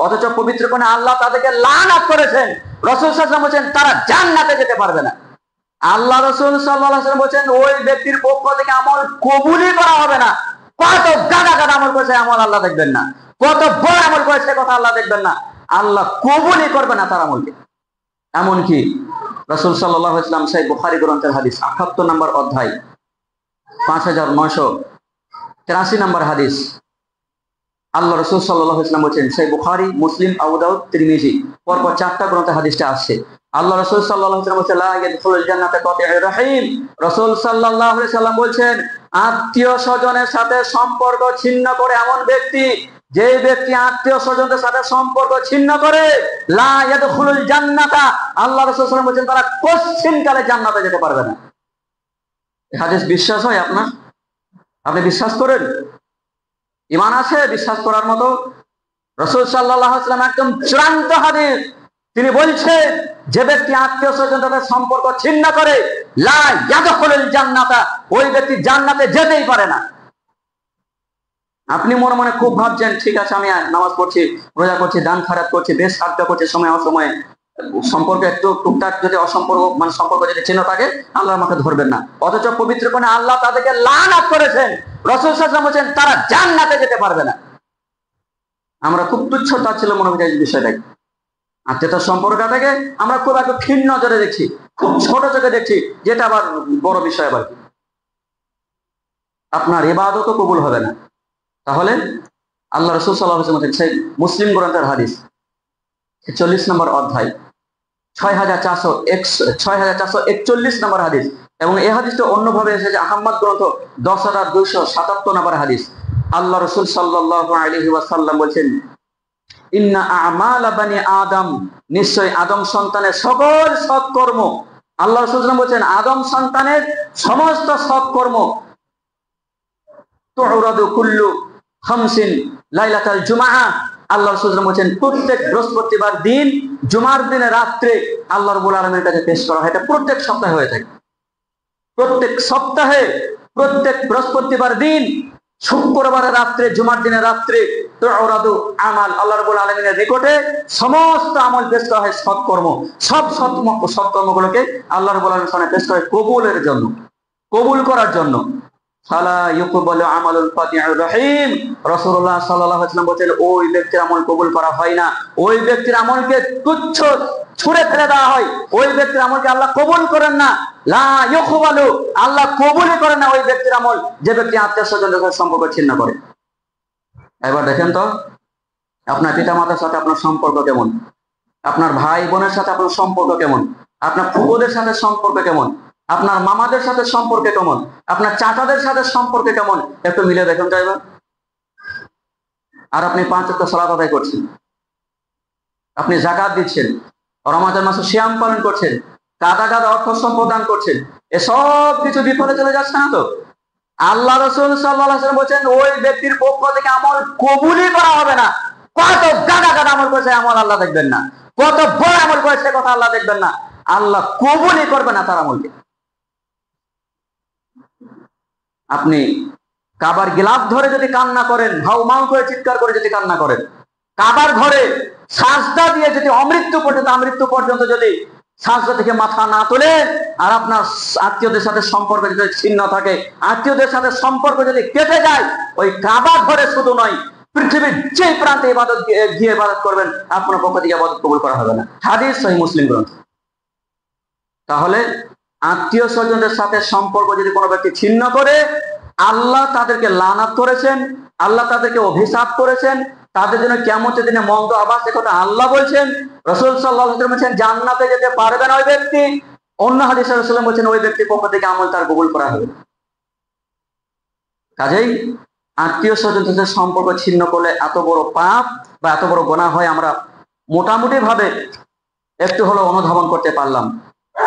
অথচ পবিত্র কোরআনে আল্লাহ তাদেরকে লানত করেছেন। রাসূল সাল্লাল্লাহু আলাইহি ওয়াসাল্লাম বলেছেন তারা জান্নাতে যেতে পারবে না। আল্লাহ রাসূল সাল্লাল্লাহু আলাইহি ওয়াসাল্লাম বলেছেন ওই ব্যক্তির পক্ষ থেকে আমল কবুলই করা হবে না। কত গাদা গাদা আমল করেছে আমল আল্লাহ দেখবেন না, কত বড় আমল করেছে কথা আল্লাহ দেখবেন না, আল্লাহ কবুলই করবে না তার আমলকে। এমনকি রাসূল সাল্লাল্লাহু আলাইহি ওয়াসাল্লাম সহিহ বুখারী গ্রন্থের হাদিস 78 নম্বর অধ্যায় 5983 নম্বর হাদিস, আল্লাহ রাসূল সাল্লাল্লাহু আলাইহি ওয়াসাল্লাম বলেছেন, সহিহ বুখারী, মুসলিম, আবু দাউদ, তিরমিজি, পরপর 4টা গ্রন্থে হাদিসটা আসছে। আল্লাহ রাসূল সাল্লাল্লাহু আলাইহি ওয়াসাল্লাম বলেছেন লা ইয়াদখুলুল জান্নাতা কাতিউর রহিম। রাসূল সাল্লাল্লাহু আলাইহি ওয়াসাল্লাম বলেছেন আত্মীয় স্বজনের সাথে সম্পর্ক ছিন্ন করে এমন ব্যক্তি, যে ব্যক্তি আত্মীয় স্বজনদের সাথে সম্পর্ক ছিন্ন করে, লা ইয়াদখুলুল জান্নাতা, আল্লাহ রাসূল সাল্লাল্লাহু আলাইহি ওয়াসাল্লাম বলেছেন তারা কোনদিনকালে জান্নাতে যেতে পারবে না। এই হাদিস বিশ্বাস হয় আপনার? আপনি বিশ্বাস করেন? ঈমান আছে বিশ্বাস করার মতো? রাসূল সাল্লাল্লাহু আলাইহি ওয়াসাল্লাম একদম চূড়ান্ত হাদিস, তিনি বলছেন যে ব্যক্তি আত্মীয় স্বজনদের সম্পর্ক ছিন্ন করে, লা ইয়াদখুলুল জান্নাতা, ওই ব্যক্তি জান্নাতে যেতেই পারে না। আপনি মনে মনে খুব ভাবছেন ঠিক আছে আমি নামাজ পড়ছি, রোজা করছি, দান খায়রাত করছি, বেশ সাহায্য করছি, সময় অসময়ে সম্পর্ক একটু টুকটাক যদি অসম্পর্ক সম্পর্ক যদি ছিন্ন থাকে আল্লাহ আমাকে ধরবেন না। অথচ পবিত্র কোরআনে আল্লাহ তাদেরকে লানত করেছেন। রাসূল সাল্লাল্লাহু আলাইহি ওয়াসাল্লাম বলেছেন তারা জান্নাতে যেতে পারবে না। আমরা খুব তুচ্ছ তাচ্ছিল্য মনে করি এই বিষয়টাকে। আত্মীয়তার সম্পর্কটাকে আমরা খুব একটু ক্ষীণ নজরে দেখছি, খুব ছোট চোখে দেখছি, যেটা আবার বড় বিষয়। আবার আপনার ইবাদতও কবুল হবে না। তাহলে আল্লাহ রাসূল সাল্লাল্লাহু আলাইহি ওয়াসাল্লাম সেই মুসলিম গ্রন্থের হাদিস 40 নম্বর অধ্যায় 6441 নম্বর হাদিস, এবং এই হাদিসটা অন্যভাবে এসেছে আহমদ গ্রন্থ 10277 নম্বর হাদিস। আল্লাহ রাসূল সাল্লাল্লাহু আলাইহি ওয়াসাল্লাম বলেছেন ইন্না আমালা বানি আদম, নিশ্চয় আদম সন্তানের সকল সৎকর্ম, আল্লাহ রাসূল সাল্লাল্লাহু আলাইহি ওয়াসাল্লাম বলেছেন আদম সন্তানের সমস্ত সৎকর্ম, তুরাদু কুল্লু খামসিন লাইলাতাল জুমআহ, আল্লাহ রাসূল সাল্লাল্লাহু আলাইহি ওয়াসাল্লাম বলেছেন প্রত্যেক বৃহস্পতিবার দিন, জুমার দিনে রাত্রে আল্লাহ রাব্বুল আলামিনের কাছে পেশ করা হয়। এটা প্রত্যেক সপ্তাহে হয়ে থাকে, প্রত্যেক সপ্তাহে, প্রত্যেক বৃহস্পতিবার দিন, শুক্রবারের রাত্রে, জুমার দিনের রাত্রে তুরাদু আমাল, আল্লাহ রাব্বুল আলামিনের নিকটে সমস্ত আমল পেশ করা হয়, সৎকর্ম, সব সৎকর্মগুলোকে আল্লাহ রাব্বুল আলামিনের সামনে পেশ করে কবুলের জন্য, কবুল করার জন্য। ফালা ইউকবালু আমালুল কাতিউর রহিম, রাসূলুল্লাহ সাল্লাল্লাহু আলাইহি ওয়াসাল্লাম বলেন ওই ব্যক্তির আমল কবুল করা হয় না, ওই ব্যক্তির আমলকে তুচ্ছ ছুঁড়ে ফেলে দেওয়া হয়, ওই ব্যক্তির আমলকে আল্লাহ কবুল করেন না। লা ইউকবালু, আল্লাহ কবুলই করেন না ওই ব্যক্তির আমল যে ব্যক্তি আত্মীয় স্বজনদের সাথে সম্পর্ক ছিন্ন করে। এবার দেখেন তো আপনার পিতামাতার সাথে আপনার সম্পর্ক কেমন, আপনার ভাই বোনের সাথে আপনার সম্পর্ক কেমন, আপনার ফুফুদের সাথে সম্পর্ক কেমন, আপনার মামাদের সাথে সম্পর্কে কেমন, আপনার চাচাদের সাথে সম্পর্কে কেমন, একটু মিলে দেখুন তো এবার। আর আপনি 5 ওয়াক্ত সালাত আদায় করছেন, আপনি যাকাত দিচ্ছেন, রমাদান মাসে সিয়াম পালন করছেন, গাদা গাদা অর্থ সম্পদ দান করছেন, এসব কিছু বিফলে চলে যাচ্ছে না তো? আল্লাহ রাসূল সাল্লাল্লাহু আলাইহি ওয়াসাল্লাম বলেছেন ওই ব্যক্তির পক্ষ থেকে আমল কবুলই করা হবে না। কত গাদা গাদা আমল করেছে আমল আল্লাহ দেখবেন না, কত বড় আমল করেছে কথা আল্লাহ দেখবেন না, আল্লাহ কবুলই করবে না তার আমলকে। আপনি কাবার গিলাফ ধরে যদি কান্না করেন, হাউ মাউ করে চিৎকার করে যদি কান্না করেন, কাবার ঘরে সাজদা দিয়ে যদি আমৃত্যু পর্যন্ত যদি সাজদা থেকে মাথা না তোলেন, আর আপনার আত্মীয়দের সাথে সম্পর্ক যদি ছিন্ন থাকে, আত্মীয়দের সাথে সম্পর্ক যদি কেটে যায়, ওই কাবা ঘরে শুধু নয় পৃথিবীর যে প্রান্তে ইবাদত গিয়ে ইবাদত করবেন আপনার পক্ষ থেকে ইবাদত কবুল করা হবে না। হাদিস সহিহ মুসলিম গ্রন্থ। তাহলে আত্মীয় স্বজনদের সাথে সম্পর্ক যদি কোনো ব্যক্তি ছিন্ন করে, আল্লাহ তাদেরকে লানাত করেছেন, আল্লাহ তাদেরকে অভিশাপ করেছেন, তাদের জন্য কিয়ামতের দিনে মন্দ আবাস কথা আল্লাহ বলছেন। রাসূল সাল্লাল্লাহু আলাইহি ওয়াসাল্লাম বলেছেন জান্নাতে যেতে পারবে না ওই ব্যক্তি। অন্য হাদিসে রাসূল বলেছেন ওই ব্যক্তির পক্ষ থেকে আমল তার কবুল করা হবে। কাজেই আত্মীয় স্বজনদের সাথে সম্পর্ক ছিন্ন করলে এত বড় পাপ বা এত বড় গুনাহ হয় আমরা মোটামুটি ভাবে একটু হলেও অনুধাবন করতে পারলাম।